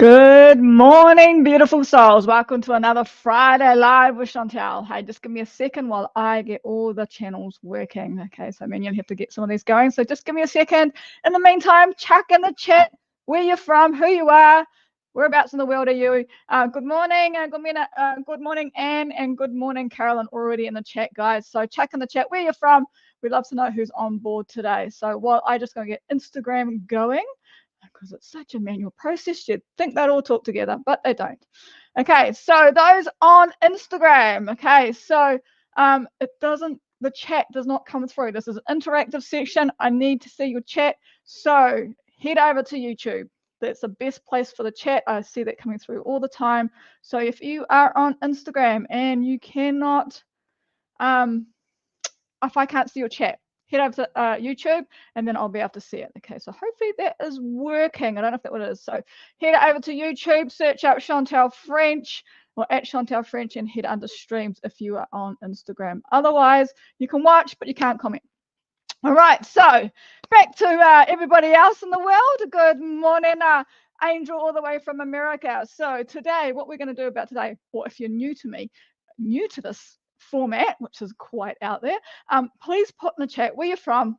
Good morning, beautiful souls. Welcome to another Friday Live with Chantelle. Hey, just give me a second while I get all the channels working. Okay, so you'll have to get some of these going. So just give me a second. In the meantime, chuck in the chat where you're from, who you are, whereabouts in the world are you. Good morning, good morning, Anne, and good morning, Carolyn, already in the chat, guys. So chuck in the chat where you're from. We'd love to know who's on board today. So while I just going to get Instagram going, because it's such a manual process, you'd think they'd all talk together, but they don't. Okay, so those on Instagram, okay, so the chat does not come through. This is an interactive section. I need to see your chat. So head over to YouTube. That's the best place for the chat. I see that coming through all the time. So if you are on Instagram and you cannot, if I can't see your chat, head over to YouTube and then I'll be able to see it. Okay, so hopefully that is working. I don't know if that what it is. So head over to YouTube, search up Chantelle French or at Chantelle French and head under streams if you are on Instagram. Otherwise, you can watch, but you can't comment. All right, so back to everybody else in the world. Good morning, Angel, all the way from America. So today, what we're going to do about today, or if you're new to this format, which is quite out there, please put in the chat where you're from.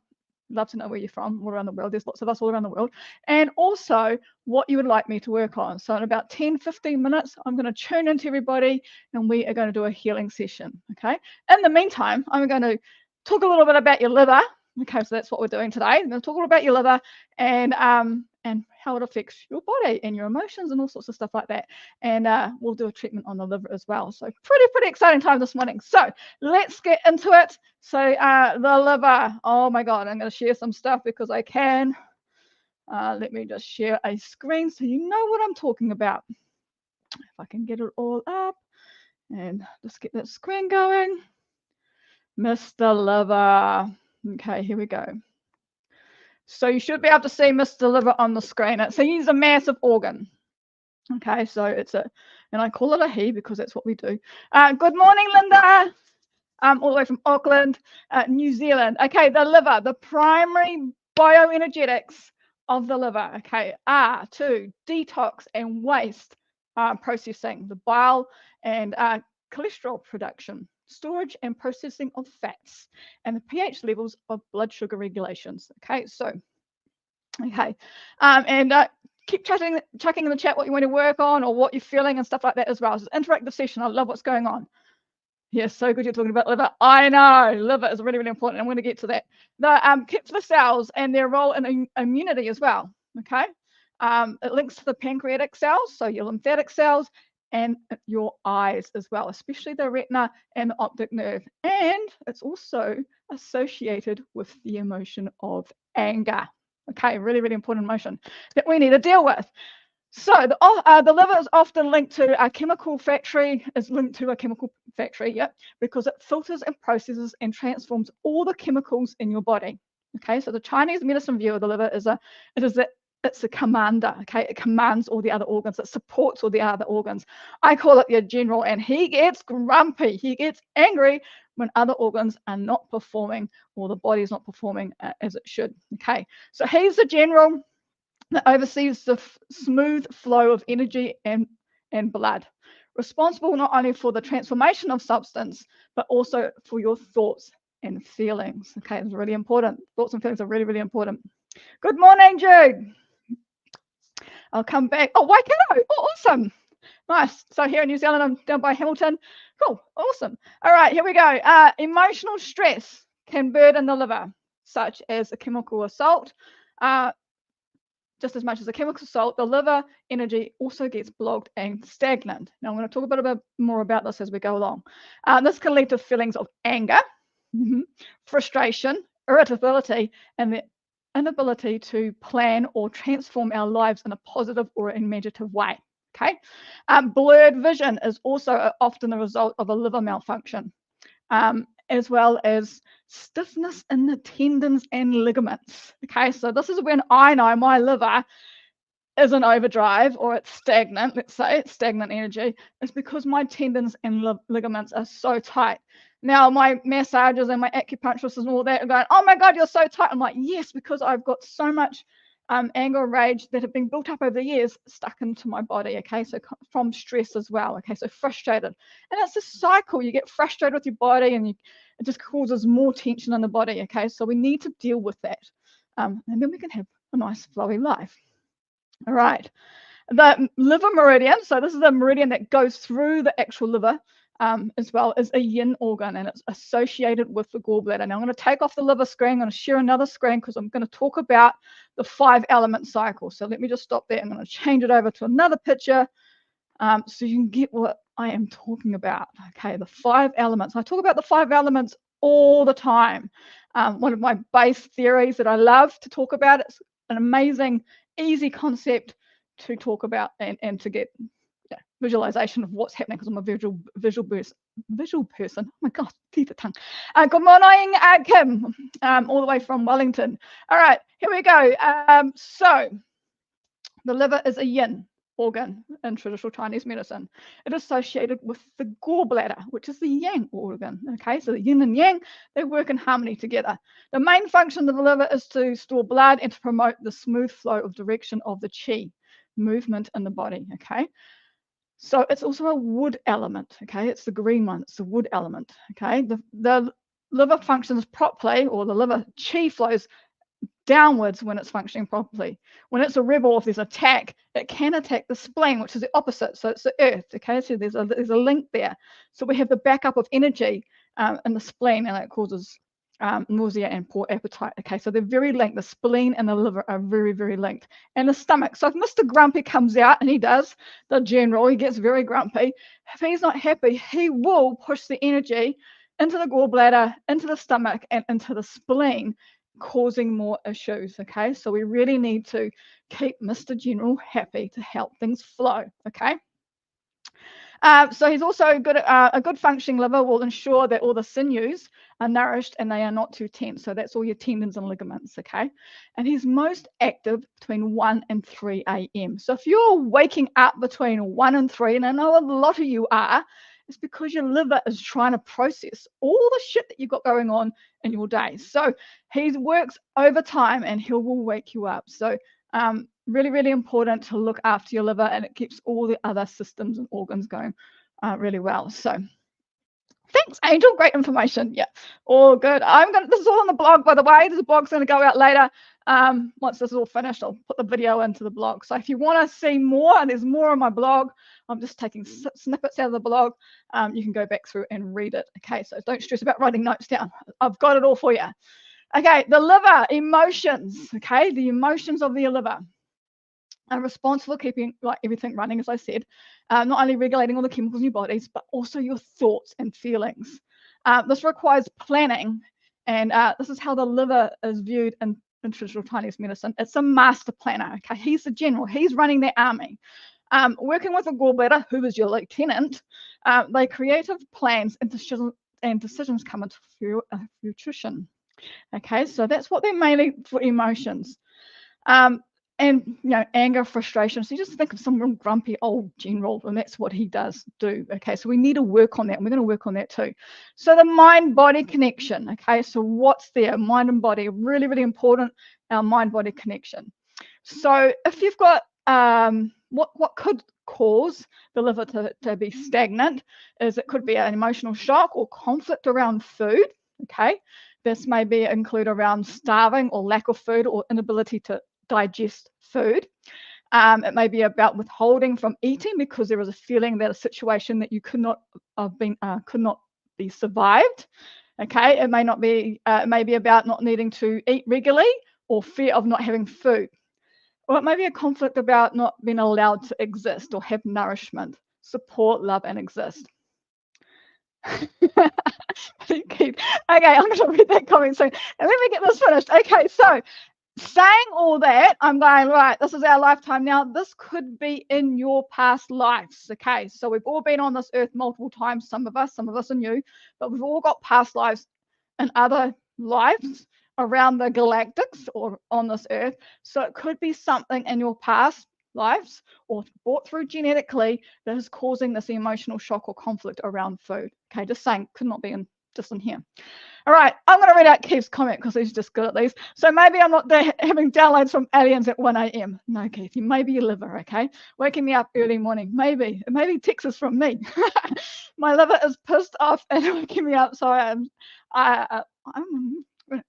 Love to know where you're from all around the world. There's lots of us all around the world. And also what you would like me to work on. So in about 10-15 minutes, I'm going to tune into everybody and we are going to do a healing session. Okay. In the meantime, I'm going to talk a little bit about your liver. Okay, so that's what we're doing today. I'm going to talk a little about your liver and how it affects your body and your emotions and all sorts of stuff like that. And we'll do a treatment on the liver as well. So pretty exciting time this morning. So let's get into it. So the liver. Oh my God, I'm going to share some stuff because I can. Let me just share a screen so you know what I'm talking about. If I can get it all up and just get that screen going. Mr. Liver. Okay, here we go. So you should be able to see Mr. Liver on the screen. He's a massive organ. Okay, so and I call it a he because that's what we do. Good morning, Linda. All the way from Auckland, New Zealand. Okay, the liver, the primary bioenergetics of the liver, okay, are to detox and waste processing, the bile and cholesterol production, storage and processing of fats, and the pH levels of blood sugar regulations. Okay, so, okay, and keep chucking in the chat what you want to work on or what you're feeling and stuff like that as well. It's an interactive session. I love what's going on. Yes, so good you're talking about liver. I know, liver is really important. I'm going to get to that. The Kepler cells and their role in immunity as well, okay? It links to the pancreatic cells, so your lymphatic cells, and your eyes as well, especially the retina and the optic nerve. And it's also associated with the emotion of anger, okay? Really important emotion that we need to deal with. So the liver is often linked to a chemical factory, yep, because it filters and processes and transforms all the chemicals in your body. Okay, so the Chinese medicine view of the liver is it's a commander. Okay, it commands all the other organs, it supports all the other organs. I call it your general, and he gets grumpy, he gets angry when other organs are not performing or the body is not performing as it should. Okay, so he's the general that oversees the smooth flow of energy and blood, responsible not only for the transformation of substance, but also for your thoughts and feelings. Okay, it's really important. Thoughts and feelings are really important. Good morning, Jude. I'll come back. Oh, Waikato. Oh, awesome. Nice. So here in New Zealand, I'm down by Hamilton. Cool. Awesome. All right, here we go. Emotional stress can burden the liver, such as a chemical assault. Just as much as a chemical salt, the liver energy also gets blocked and stagnant. Now, I'm going to talk a bit more about this as we go along. This can lead to feelings of anger, frustration, irritability, and the inability to plan or transform our lives in a positive or imaginative way. Okay, blurred vision is also often the result of a liver malfunction, as well as stiffness in the tendons and ligaments. Okay, so this is when I know my liver is in overdrive or it's stagnant, let's say it's stagnant energy, it's because my tendons and ligaments are so tight. Now, my massages and my acupuncturists and all that are going, oh my God, you're so tight. I'm like, yes, because I've got so much anger and rage that have been built up over the years stuck into my body, okay? So from stress as well, okay? So frustrated. And it's a cycle. You get frustrated with your body and it just causes more tension in the body, okay? So we need to deal with that. And then we can have a nice flowy life. All right. The liver meridian, so this is a meridian that goes through the actual liver as well, is a yin organ, and it's associated with the gallbladder. Now I'm going to take off the liver screen. I'm going to share another screen because I'm going to talk about the 5 element cycle. So let me just stop there. I'm going to change it over to another picture so you can get what I am talking about. Okay, the 5 elements. I talk about the 5 elements all the time. One of my base theories that I love to talk about. It's an amazing, easy concept to talk about and to get visualization of what's happening, because I'm a visual person. Oh my God, teeth are tongue. Good morning, Kim, all the way from Wellington. All right, here we go. So the liver is a yin organ in traditional Chinese medicine. It is associated with the gallbladder, which is the yang organ. Okay, so the yin and yang, they work in harmony together. The main function of the liver is to store blood and to promote the smooth flow of direction of the qi movement in the body. Okay, so it's also a wood element. Okay, it's the green one. It's the wood element. Okay, the liver functions properly, or the liver qi flows downwards when it's functioning properly. When it's a rebel, if there's an attack, it can attack the spleen, which is the opposite. So it's the earth. Okay, so there's a link there. So we have the backup of energy in the spleen, and it causes nausea and poor appetite. Okay, so they're very linked. The spleen and the liver are very, very linked. And the stomach. So if Mr. Grumpy comes out, and he does, the general, he gets very grumpy. If he's not happy, he will push the energy into the gallbladder, into the stomach, and into the spleen, causing more issues. Okay, so we really need to keep Mr. General happy to help things flow. Okay. So he's also a good functioning liver will ensure that all the sinews are nourished and they are not too tense. So that's all your tendons and ligaments, okay? And he's most active between 1 and 3 a.m. So if you're waking up between 1 and 3, and I know a lot of you are, it's because your liver is trying to process all the shit that you've got going on in your day. So he works overtime and he will wake you up. So really, really important to look after your liver, and it keeps all the other systems and organs going really well. So thanks, Angel. Great information. Yeah, all good. This is all on the blog, by the way. The blog's going to go out later. Once this is all finished, I'll put the video into the blog. So if you want to see more, and there's more on my blog, I'm just taking snippets out of the blog. You can go back through and read it. Okay, so don't stress about writing notes down. I've got it all for you. Okay, the liver, emotions. Okay, the emotions of the liver are responsible for keeping everything running, as I said, not only regulating all the chemicals in your bodies, but also your thoughts and feelings. This requires planning, and this is how the liver is viewed in traditional Chinese medicine. It's a master planner. Okay, he's the general. He's running their army. Working with a gallbladder, who is your lieutenant, they creative plans and decisions come into fruition. Okay, so that's what they're mainly for emotions. And anger, frustration. So you just think of some real grumpy old general, and that's what he does do. Okay, so we need to work on that, and we're going to work on that too. So the mind-body connection. Okay, so what's there? Mind and body, really, really important. Our mind-body connection. So if you've got what could cause the liver to be stagnant is it could be an emotional shock or conflict around food. Okay, this may be include around starving or lack of food or inability to digest food. It may be about withholding from eating because there is a feeling that a situation that you could not be survived. Okay, it may not be. It may be about not needing to eat regularly or fear of not having food, or it may be a conflict about not being allowed to exist or have nourishment, support, love, and exist. Okay, I'm going to read that comment soon, and let me get this finished. Okay, so saying all that, I'm going, right, this is our lifetime now. This could be in your past lives. Okay, so we've all been on this earth multiple times. Some of us are new, but we've all got past lives and other lives around the galactics or on this earth. So it could be something in your past lives or brought through genetically that is causing this emotional shock or conflict around food. Okay, just saying, could not be in just in here. All right, I'm going to read out Keith's comment because he's just good at these. So maybe I'm not there having downloads from aliens at 1 a.m. No, Keith, maybe your liver, okay? Waking me up early morning, maybe texts from me. My liver is pissed off and waking me up, so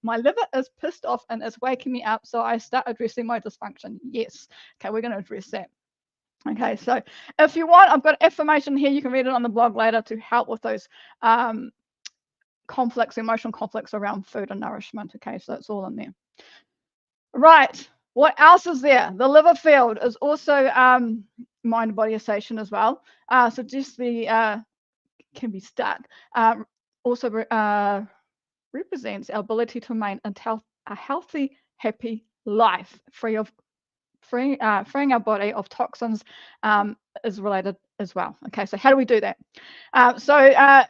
my liver is pissed off and is waking me up, so I start addressing my dysfunction. Yes, okay, we're going to address that. Okay, so if you want, I've got affirmation here. You can read it on the blog later to help with those conflicts, emotional conflicts around food and nourishment. Okay, so it's all in there. Right, what else is there? The liver field is also mind-body association as well. So just the can be stuck. Also represents our ability to maintain a healthy, happy life, freeing our body of toxins is related as well. Okay, so how do we do that?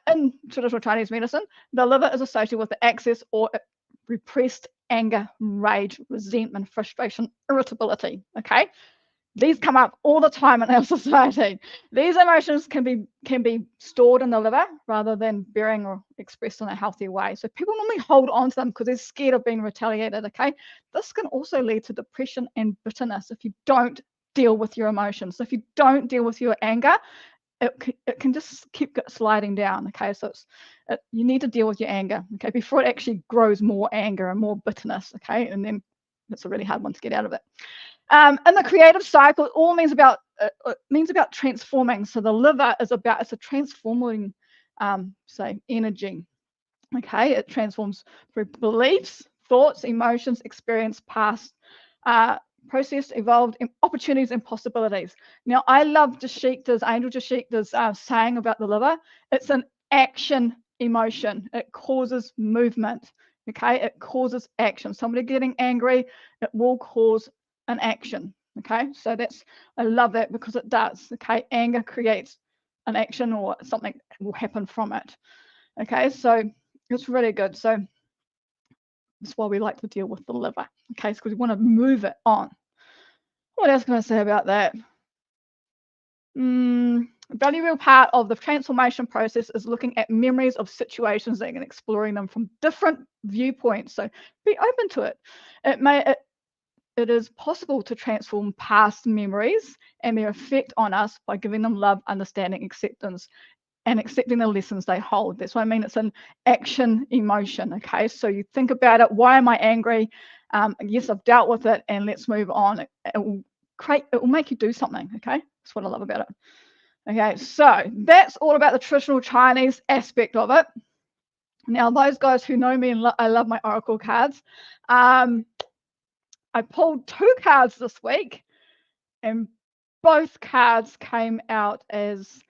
In traditional Chinese medicine, the liver is associated with the excess or repressed anger, rage, resentment, frustration, irritability. Okay, these come up all the time in our society. These emotions can be stored in the liver rather than bearing or expressed in a healthy way. So people normally hold on to them because they're scared of being retaliated. Okay, this can also lead to depression and bitterness if you don't deal with your emotions. So if you don't deal with your anger, it can just keep sliding down. Okay, so you need to deal with your anger. Okay, before it actually grows more anger and more bitterness. Okay, and then it's a really hard one to get out of it. In the creative cycle, it all means about transforming. So the liver is it's a transforming, say, energy. Okay, it transforms through beliefs, thoughts, emotions, experience, past, processed, evolved, opportunities, and possibilities. Now, I love Angel Jashikda's saying about the liver. It's an action emotion. It causes movement. Okay, it causes action. Somebody getting angry, it will cause an action. Okay, so I love that because it does. Okay, anger creates an action or something will happen from it. Okay, so it's really good. So that's why we like to deal with the liver. Okay, because we want to move it on. What else can I say about that? A valuable part of the transformation process is looking at memories of situations and exploring them from different viewpoints. So be open to it. It is possible to transform past memories and their effect on us by giving them love, understanding, acceptance, and accepting the lessons they hold. That's what I mean. It's an action emotion. Okay, so you think about it. Why am I angry? Yes, I've dealt with it, and let's move on. It will make you do something. Okay, that's what I love about it. Okay, so that's all about the traditional Chinese aspect of it. Now, those guys who know me and I love my oracle cards. I pulled 2 cards this week, and both cards came out as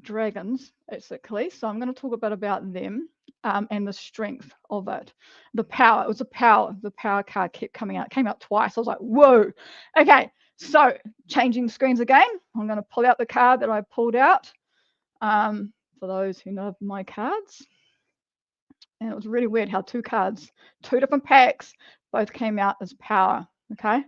dragons, basically. So I'm going to talk a bit about them and the strength of it. The power. It was the power. The power card kept coming out. It came out twice. I was like, whoa. Okay, so changing screens again. I'm going to pull out the card that I pulled out for those who know my cards. And it was really weird how 2 cards, 2 different packs, both came out as power. Okay,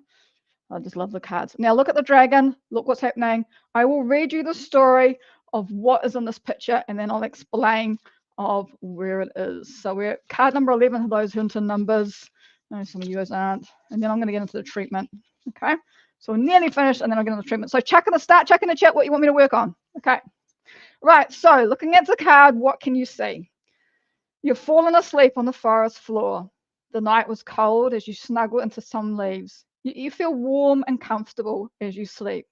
I just love the cards. Now look at the dragon. Look what's happening. I will read you the story of what is in this picture, and then I'll explain of where it is. So we're at card number 11 for those who are into numbers. No, some of you guys aren't. And then I'm going to get into the treatment. Okay, so we're nearly finished, and then I'll get into the treatment. So check in the chat what you want me to work on. Okay, right. So looking at the card, what can you see? You've fallen asleep on the forest floor. The night was cold as you snuggle into some leaves. You feel warm and comfortable as you sleep.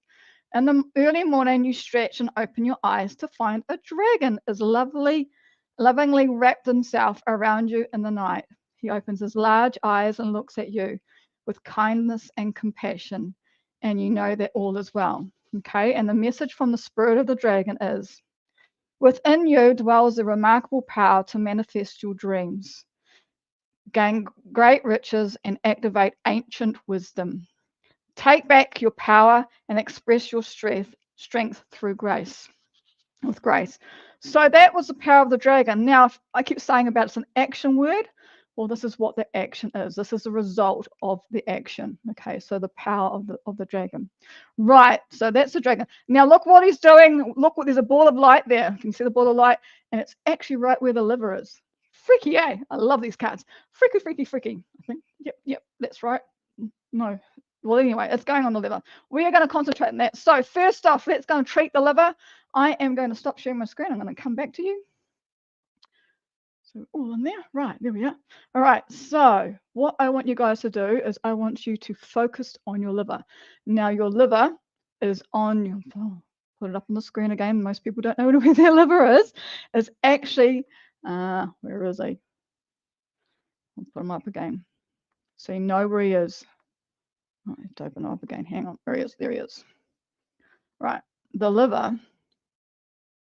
In the early morning, you stretch and open your eyes to find a dragon is lovingly wrapped himself around you in the night. He opens his large eyes and looks at you with kindness and compassion, and you know that all is well. Okay, and the message from the spirit of the dragon is, within you dwells a remarkable power to manifest your dreams, gain great riches, and activate ancient wisdom. Take back your power and express your strength through grace, with grace. So that was the power of the dragon. Now, I keep saying about it's an action word. Well, this is what the action is. This is the result of the action. Okay, so the power of the dragon. Right, so that's the dragon. Now look what he's doing. Look, there's a ball of light there. You can see the ball of light, and it's actually right where the liver is. Freaky, eh? I love these cards. Freaky, freaky, freaky. I think. Yep, that's right. No. Well, anyway, it's going on the liver. We are going to concentrate on that. So first off, let's go and treat the liver. I am going to stop sharing my screen. I'm going to come back to you. So all in there. Right, there we are. All right, so what I want you guys to do is I want you to focus on your liver. Now your liver is on your, put it up on the screen again. Most people don't know where their liver is. It's actually, where is he? I'll put him up again. So you know where he is. I have to open him up again. Hang on, there he is. There he is. Right, the liver.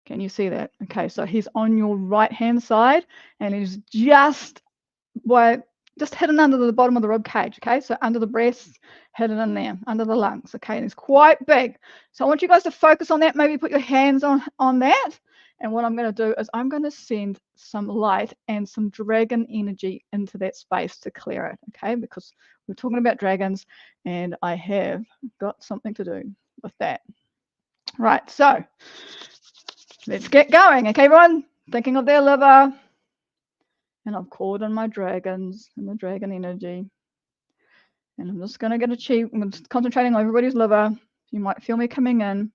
Can you see that? Okay, so he's on your right-hand side, and he's just hidden under the bottom of the rib cage. Okay, so under the breast, hidden in there, under the lungs. Okay, and it's quite big. So I want you guys to focus on that. Maybe put your hands on that. And what I'm going to do is I'm going to send some light and some dragon energy into that space to clear it. Okay, because we're talking about dragons, and I have got something to do with that. Right, so let's get going. Okay, everyone, thinking of their liver. And I've called on my dragons and the dragon energy. And I'm just going to get I'm concentrating on everybody's liver. You might feel me coming in.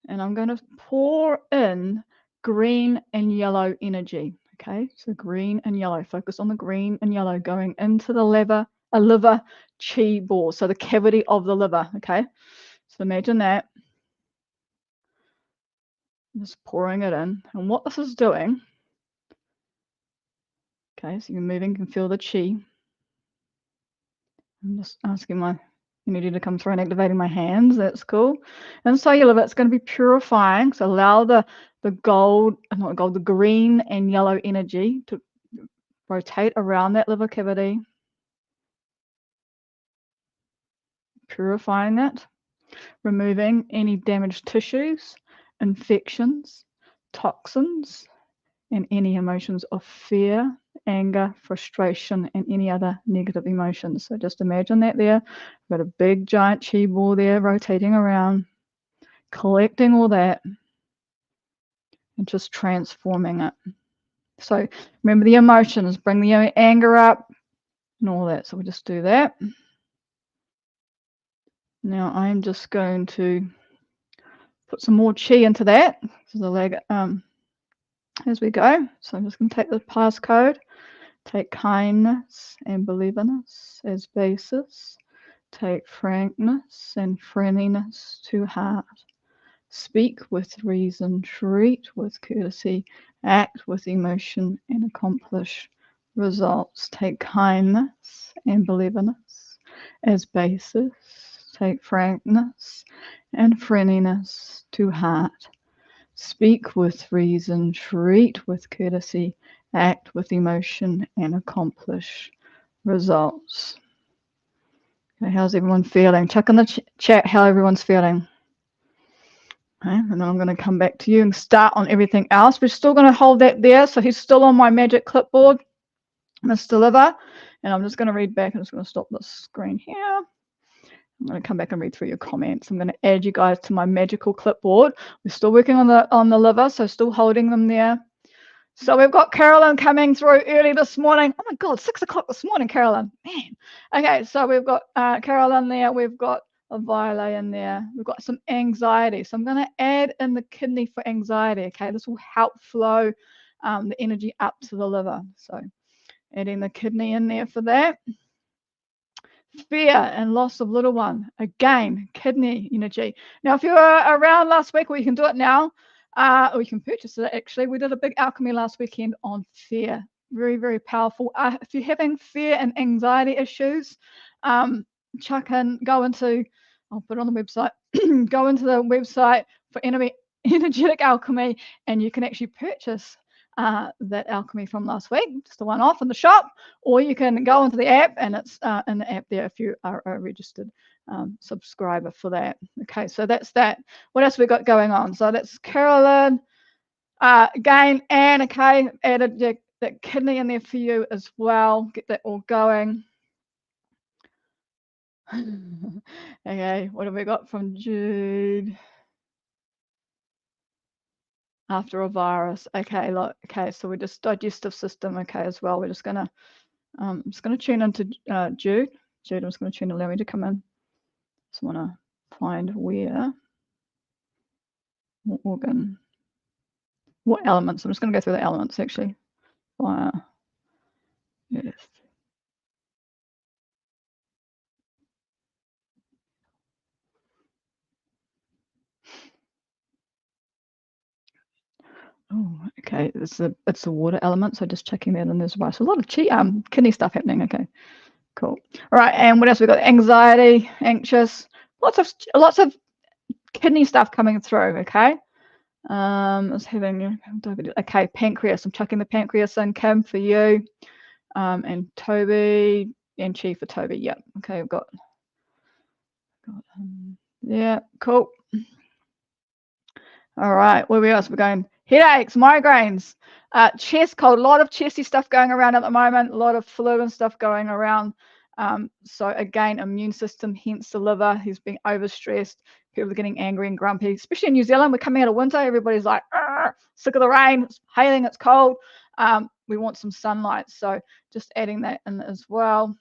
And I'm going to pour in green and yellow energy. Okay, so green and yellow. Focus on the green and yellow going into the liver chi ball. So the cavity of the liver. Okay, so imagine that. Just pouring it in. And what this is doing, okay, so you're moving, you can feel the chi. I'm just asking my energy to come through and activating my hands. That's cool. And so your liver, it's going to be purifying. So allow the green and yellow energy to rotate around that liver cavity. Purifying that. Removing any damaged tissues, infections, toxins, and any emotions of fear, anger, frustration, and any other negative emotions. So just imagine that there. We've got a big giant chi ball there rotating around, collecting all that, and just transforming it. So remember the emotions, bring the anger up and all that. So we just do that. Now I'm just going to put some more chi into that. So the leg as we go. So I'm just going to take the passcode. Take kindness and believingness as basis. Take frankness and friendliness to heart. Speak with reason, treat with courtesy, act with emotion, and accomplish results. Take kindness and believingness as basis. Take frankness and friendliness to heart. Speak with reason, treat with courtesy, act with emotion, and accomplish results. Okay, how's everyone feeling? Check in the chat how everyone's feeling. Okay, and then I'm going to come back to you and start on everything else. We're still going to hold that there. So he's still on my magic clipboard, Mr. Liver. And I'm just going to read back. I'm just going to stop the screen here. I'm going to come back and read through your comments. I'm going to add you guys to my magical clipboard. We're still working on the liver, so still holding them there. So we've got Carolyn coming through early this morning. Oh my God, 6 o'clock this morning, Carolyn. Man. Okay, so we've got Carolyn there. We've got a Violet in there. We've got some anxiety. So I'm going to add in the kidney for anxiety. Okay, this will help flow the energy up to the liver. So adding the kidney in there for that. Fear and loss of little one. Again, kidney energy. Now, if you were around last week, or you can do it now, or you can purchase it actually. We did a big alchemy last weekend on fear. Very, very powerful. If you're having fear and anxiety issues, go into, I'll put it on the website, go into the website for energetic alchemy, and you can actually purchase that alchemy from last week, just the one off in the shop, or you can go into the app, and it's in the app there if you are a registered subscriber for that. Okay, so that's that. What else we got going on? So that's Carolyn, again, Anne, okay, added that kidney in there for you as well. Get that all going. Okay, what have we got from Jude? After a virus. Okay, look. Okay, so we're just digestive system. Okay, as well. We're just gonna I'm just gonna tune into Jude. Jude, I'm just gonna tune. Allow me to come in. Just want to find where, what organ, what elements. I'm just gonna go through the elements actually. Fire. Yes. Oh, okay. It's the water element. So just checking that in as well. So a lot of kidney stuff happening. Okay, cool. All right, and what else we got? Anxiety, anxious, lots of kidney stuff coming through. Okay. It's having okay, pancreas. I'm chucking the pancreas in, Kim, for you. And Toby and Chi for Toby. Yep. Okay, I've got yeah, cool. All right, where else we're going? Headaches, migraines, chest cold, a lot of chesty stuff going around at the moment, a lot of flu and stuff going around. So again, immune system, hence the liver. He's being overstressed. People are getting angry and grumpy, especially in New Zealand. We're coming out of winter. Everybody's like, sick of the rain, it's hailing, it's cold. We want some sunlight. So just adding that in as well.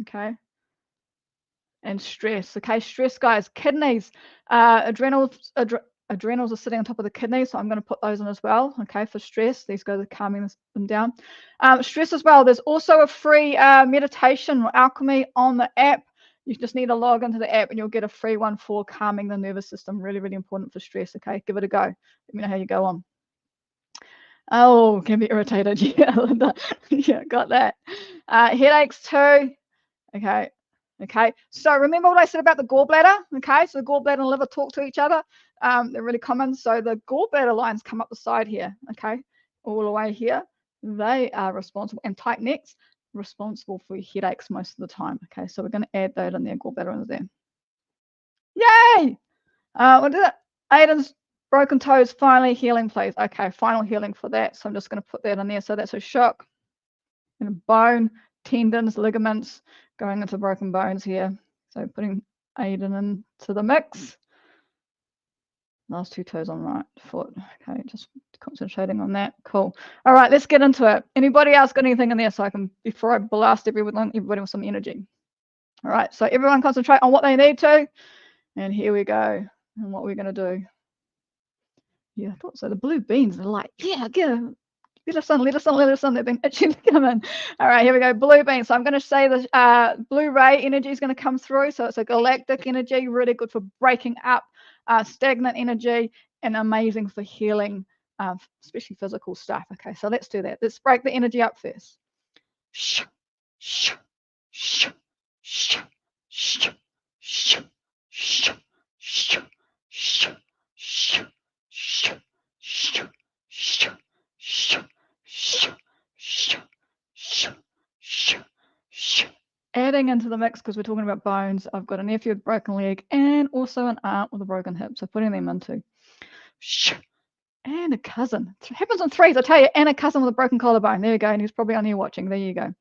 Okay. And stress. Okay, stress, guys. Kidneys, adrenals are sitting on top of the kidneys, so I'm going to put those in as well. Okay, for stress. These guys are calming them down. Stress as well. There's also a free meditation or alchemy on the app. You just need to log into the app and you'll get a free one for calming the nervous system. Really, really important for stress. Okay, give it a go. Let me know how you go on. Oh, can be irritated. Yeah, Linda. Yeah, got that. Headaches too. Okay. Okay. So remember what I said about the gallbladder? Okay. So the gallbladder and liver talk to each other. They're really common. So the gallbladder lines come up the side here. Okay. All the way here. They are responsible, and tight necks, responsible for headaches most of the time. Okay. So we're going to add that in there, gallbladder in there. Yay! What is it? Aiden's broken toes finally healing, please. Okay. Final healing for that. So I'm just going to put that in there. So that's a shock and a bone, tendons, ligaments going into broken bones here. So putting Aiden into the mix. Last two toes on right foot. Okay, just concentrating on that. Cool. All right, let's get into it. Anybody else got anything in there so I can, before I blast everybody with some energy? All right, so everyone concentrate on what they need to. And here we go. And what we're going to do. Yeah, I thought so. The blue beans are like, yeah, let us on, let us on, let us on. They've been itching to come in. All right, here we go. Blue beans. So I'm going to say the blue ray energy is going to come through. So it's a galactic energy, really good for breaking up stagnant energy and amazing for healing, especially physical stuff. Okay, so let's do that. Let's break the energy up first. Shh, shh, shh, shh, shh, shh, shh, shh, shh, shh, shh, shh, shh, shh. Adding into the mix, because we're talking about bones, I've got a nephew with a broken leg and also an aunt with a broken hip, so putting them into. And a cousin. It happens in threes, I tell you, and a cousin with a broken collarbone. There you go, and he's probably on here watching. There you go.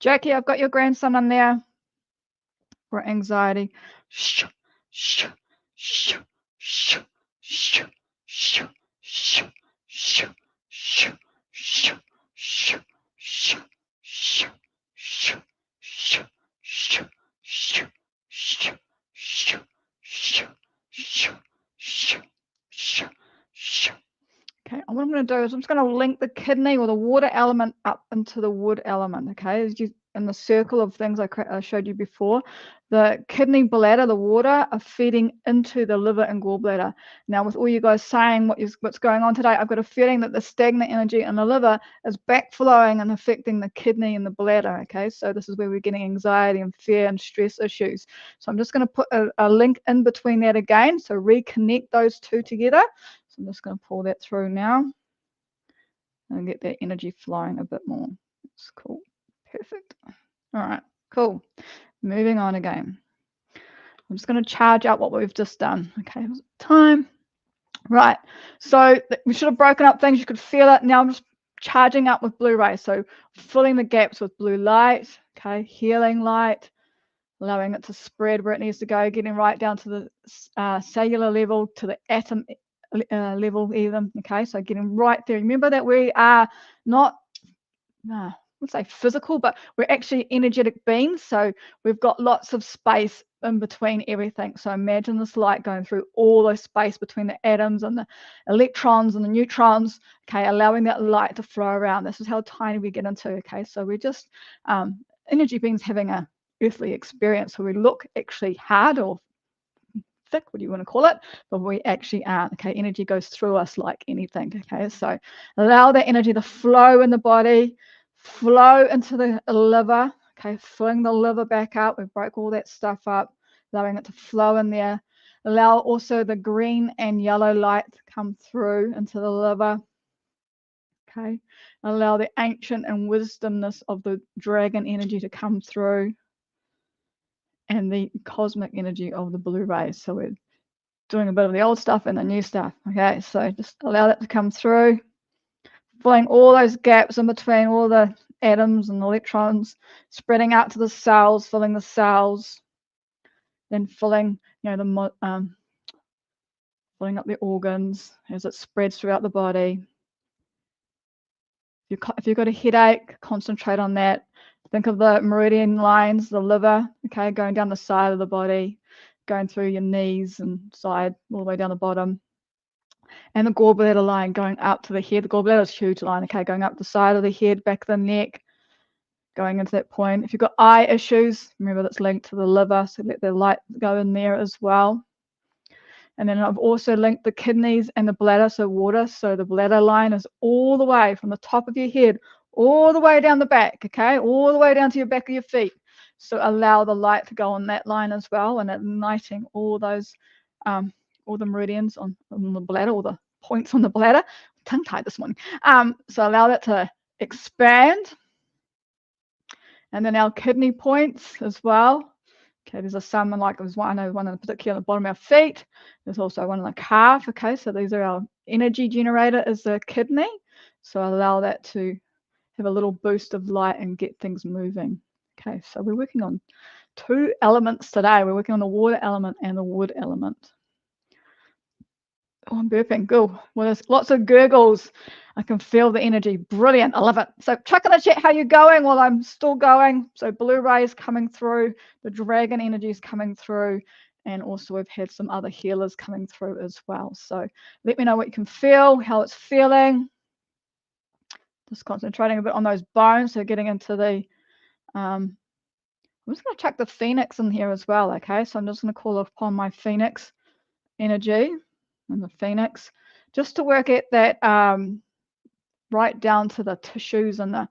Jackie, I've got your grandson on there for anxiety. Okay, and what I'm going to do is I'm just going to link the kidney or the water element up into the wood element. Okay, as you in the circle of things I showed you before, the kidney, bladder, the water are feeding into the liver and gallbladder. Now, with all you guys saying what's going on today, I've got a feeling that the stagnant energy in the liver is backflowing and affecting the kidney and the bladder. Okay, so this is where we're getting anxiety and fear and stress issues. So I'm just going to put a link in between that again. So reconnect those two together. So I'm just going to pull that through now. and get that energy flowing a bit more. That's cool. Perfect. All right, cool. Moving on again. I'm just going to charge out what we've just done. Okay, time. Right, so we should have broken up things. You could feel it. Now I'm just charging up with blue rays. So filling the gaps with blue light, okay, healing light, allowing it to spread where it needs to go, getting right down to the cellular level, to the atom level even, okay, so getting right there. Remember that we are not, I would say physical, but we're actually energetic beings, so we've got lots of space in between everything. So imagine this light going through all the space between the atoms and the electrons and the neutrons, okay, allowing that light to flow around. This is how tiny we get into, okay, so we're just energy beings having a earthly experience where we look actually hard or thick, what do you want to call it, but we actually aren't. Okay, energy goes through us like anything. Okay, so allow that energy to flow in the body, flow into the liver. Okay, filling the liver back up. We broke all that stuff up, allowing it to flow in there. Allow also the green and yellow light to come through into the liver. Okay, allow the ancient and wisdomness of the dragon energy to come through, and the cosmic energy of the blue rays. So we're doing a bit of the old stuff and the new stuff. Okay, so just allow that to come through, filling all those gaps in between all the atoms and electrons, spreading out to the cells, filling the cells, then filling, filling up the organs as it spreads throughout the body. If you've got a headache, concentrate on that. Think of the meridian lines, the liver, okay, going down the side of the body, going through your knees and side, all the way down the bottom. And the gallbladder line going up to the head. The gallbladder is a huge line, okay, going up the side of the head, back of the neck, going into that point. If you've got eye issues, remember that's linked to the liver, so let the light go in there as well. And then I've also linked the kidneys and the bladder, so water. So the bladder line is all the way from the top of your head, all the way down the back, okay, all the way down to your back of your feet. So allow the light to go on that line as well, and igniting all those, all the meridians on the bladder, all the points on the bladder. Tongue-tied this morning. So allow that to expand. And then our kidney points as well. Okay, there's some like there's one, I know one in particular on the bottom of our feet. There's also one in the calf. Okay, so these are our energy generator is the kidney. So allow that to have a little boost of light and get things moving. Okay, so we're working on 2 elements today. We're working on the water element and the wood element. Oh, I'm burping. Good. Well, there's lots of gurgles. I can feel the energy. Brilliant. I love it. So chuck in the chat how you're going while I'm still going. So blue rays coming through, the dragon energy is coming through, and also we've had some other healers coming through as well. So let me know what you can feel, how it's feeling. Just concentrating a bit on those bones. So getting into the, I'm just going to chuck the phoenix in here as well. Okay, so I'm just going to call upon my phoenix energy. And the phoenix, just to work at that right down to the tissues and the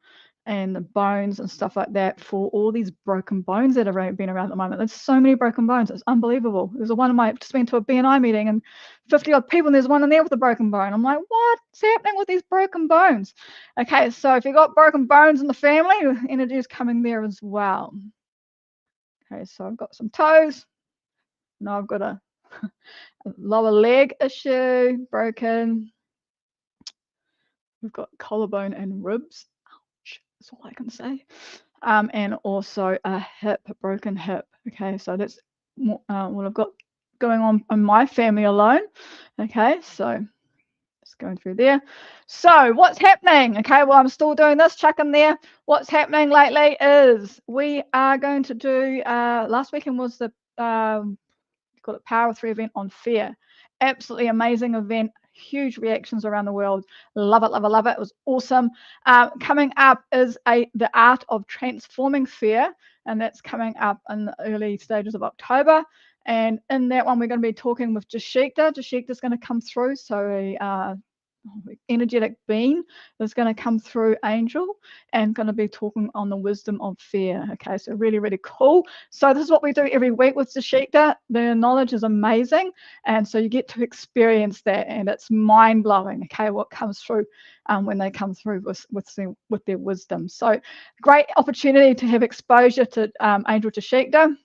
bones and stuff like that for all these broken bones that have been around at the moment. There's so many broken bones. It's unbelievable. There's one of my just went to a BNI meeting and 50 odd people, and there's one in there with a broken bone. I'm like, what's happening with these broken bones? Okay, so if you've got broken bones in the family, energy is coming there as well. Okay, so I've got some toes. Now I've got a lower leg issue, broken. We've got collarbone and ribs. Ouch, that's all I can say. And also a hip, a broken hip. Okay, so that's what I've got going on in my family alone. Okay, so just going through there. So what's happening? Okay, well, I'm still doing this, chuck in there. What's happening lately is we are going to do, last weekend was the called it Power of 3 event on fear. Absolutely amazing event. Huge reactions around the world. Love it, love it, love it. It was awesome. Coming up is the art of transforming fear, and that's coming up in the early stages of October. And in that one, we're going to be talking with Jashikta. Jashikta's going to come through. So energetic being is going to come through, Angel, and going to be talking on the wisdom of fear. Okay, so really, really cool. So this is what we do every week with Jashikta. The knowledge is amazing, and so you get to experience that, and it's mind-blowing, okay, what comes through when they come through with their wisdom. So great opportunity to have exposure to Angel Jashikta.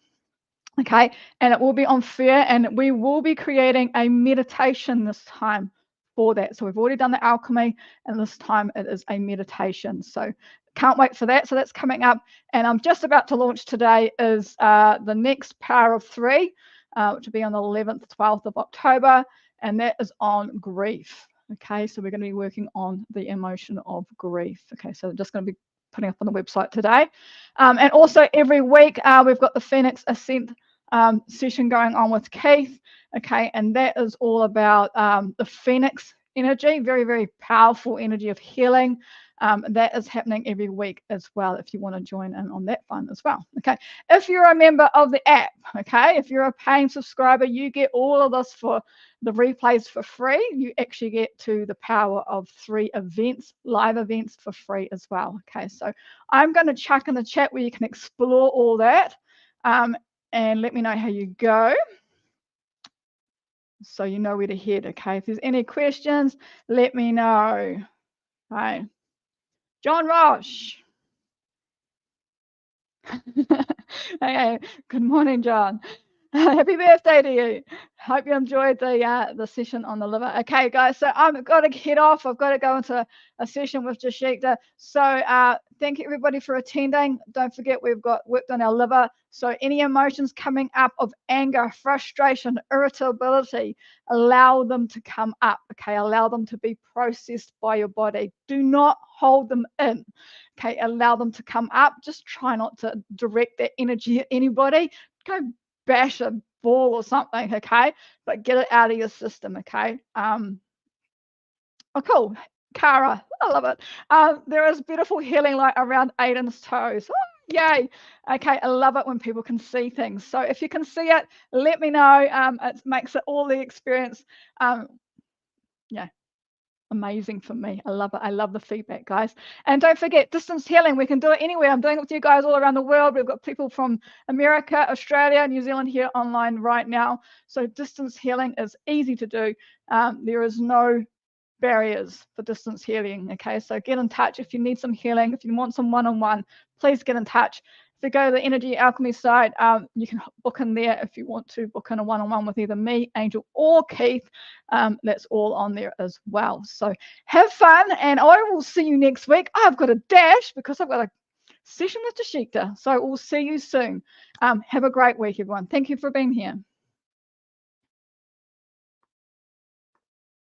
Okay, and it will be on fear, and we will be creating a meditation this time for that. So we've already done the alchemy, and this time it is a meditation. So can't wait for that. So that's coming up, and I'm just about to launch today is the next Power of Three, which will be on the 11th, 12th of October, and that is on grief. Okay, so we're going to be working on the emotion of grief. Okay, so I'm just going to be putting up on the website today, and also every week we've got the Phoenix Ascent session going on with Keith. Okay, and that is all about the Phoenix energy, very, very powerful energy of healing. That is happening every week as well, if you want to join in on that fun as well. Okay, if you're a member of the app, okay, if you're a paying subscriber, you get all of this for the replays for free. You actually get to the Power of Three events, live events for free as well. Okay, so I'm going to chuck in the chat where you can explore all that, and let me know how you go, so you know where to head. Okay, if there's any questions, let me know. Right, John Roche. Okay, good morning, John. Happy birthday to you. Hope you enjoyed the session on the liver. Okay, guys, so I've got to head off. I've got to go into a session with Jashikta. So thank you, everybody, for attending. Don't forget, we've got worked on our liver. So any emotions coming up of anger, frustration, irritability, allow them to come up. Okay, allow them to be processed by your body. Do not hold them in. Okay, allow them to come up. Just try not to direct that energy at anybody. Go bash a ball or something, okay? But get it out of your system, okay? Oh, cool. Cara, I love it. There is beautiful healing light around Aiden's toes. Oh, yay. Okay, I love it when people can see things. So if you can see it, let me know. It makes it all the experience. Yeah. Amazing for me. I love it. I love the feedback, guys. And don't forget, distance healing. We can do it anywhere. I'm doing it with you guys all around the world. We've got people from America, Australia, New Zealand here online right now. So distance healing is easy to do. There is no barriers for distance healing. Okay, so get in touch if you need some healing. If you want some one-on-one, please get in touch. If you go to the Energy Alchemy site, you can book in there if you want to book in a one-on-one with either me, Angel, or Keith. That's all on there as well. So have fun, and I will see you next week. I've got a dash because I've got a session with Jashikta. So we'll see you soon. Have a great week, everyone. Thank you for being here.